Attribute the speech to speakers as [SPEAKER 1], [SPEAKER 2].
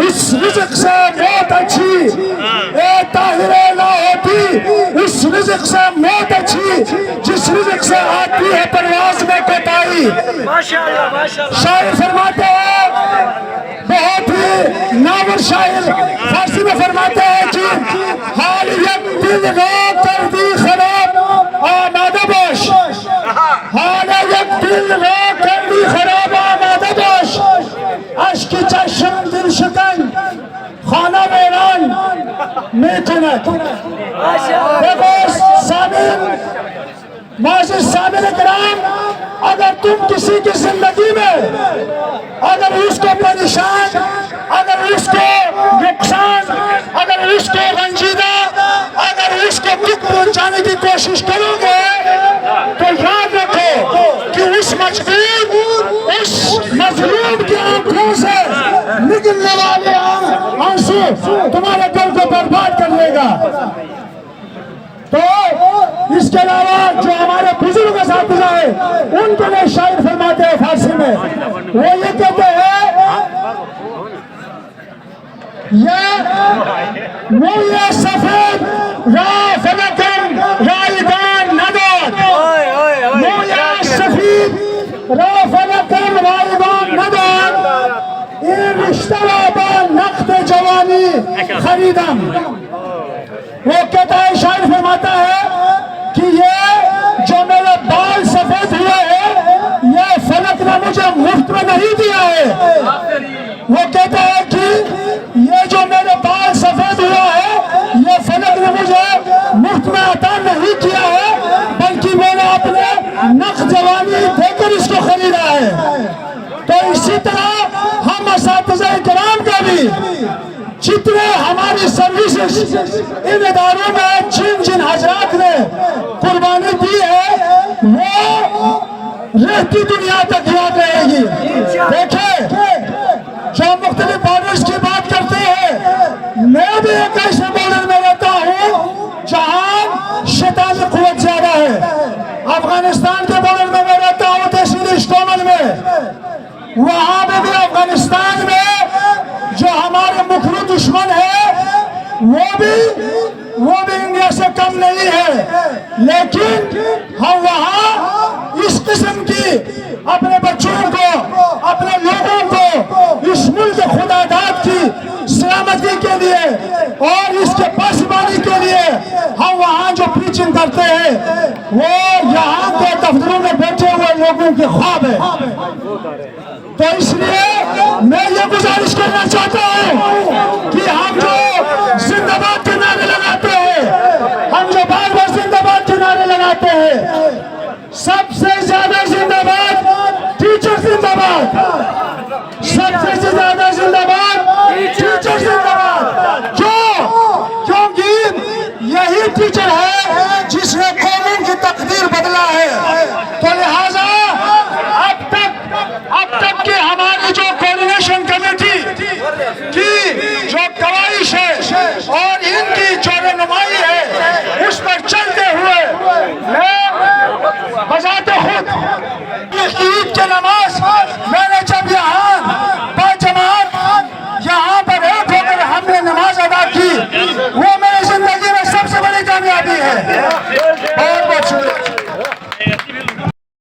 [SPEAKER 1] اس رزق سے موت اچھی، اے طاہرے نہ ہوتی اس رزق سے موت اچھی، جس رزق سے آتی ہے پرواز میں کوتاہی۔ شاعر فرماتے ہیں، بہت ہی ناور شاعر فارسی میں فرماتے ہیں کہ حال یک دل را کردی خراب آماده باش، حال یک دل را کردی خراب آماده باش، اشک چشم دل شکن خانه ویران میکند۔ دیکھو سامعین، معزز سامعین کرام، اگر تم کسی کی زندگی میں اگر اس کو پریشان، اگر اس کو نقصان، اگر اس کو رنجیدہ، اگر اس کو دکھ پہنچانے کی کوشش کرو گے تو یاد رکھو کہ اس مجبور، اس مظلوم کی آنکھوں سے نکلنے والے آنسو تمہارے دل کو برباد کر لے گا۔ تو اس کے علاوہ جو ہمارے بزرگ اساتذہ ہیں ان کے لیے شاعر فرماتے ہیں فارسی میں، وہ یہ کہتے ہیں، موی سفید را فلکم رایگان نداد، موی سفید را فلکم رایگان نداد، این رشته را با نقد جوانی خریدم۔ وہ کہتا ہے، شاعر فرماتا ہے کہ یہ جو میرے بال سفید ہوئے ہیں یہ فلک نے مجھے مفت میں نہیں دیا ہے۔ وہ کہتا ہے کہ یہ جو میرے بال سفید ہوا ہے یہ فلک نے مجھے مفت میں عطا نہیں کیا ہے، بلکہ میں نے اپنے نقد جوانی دے کر اس کو خریدا ہے۔ تو اسی طرح ہم اساتذہ کرام کا بھی جتنے ہماری سروسز ان اداروں میں جن حضرات نے قربانی دی ہے وہ رہتی دنیا تک یاد رہے گی۔ دیکھیں، جو مختلف بارڈرز کی بات کرتے ہیں، میں بھی ایک ایسے بارڈر میں رہتا ہوں جہاں شیطانی قوت زیادہ ہے۔ افغانستان کے بارڈر میں میں رہتا ہوں تحصیل اشتومن میں، وہاں بھی افغانستان میں جو ہمارے مخلو دشمن ہے وہ بھی انڈیا سے کم نہیں ہے، لیکن ہم وہاں اس قسم کی اپنے بچوں کو، اپنے لوگوں کو اس ملک خدا داد کی سلامتی کے لیے اور اس کے پاسبانی کے لیے ہم وہاں جو پریچنگ کرتے ہیں وہ یہاں کے دفتروں میں بیٹھے ہوئے لوگوں کے خواب ہے۔ تو اس لیے میں یہ گزارش کرنا چاہتا ہوں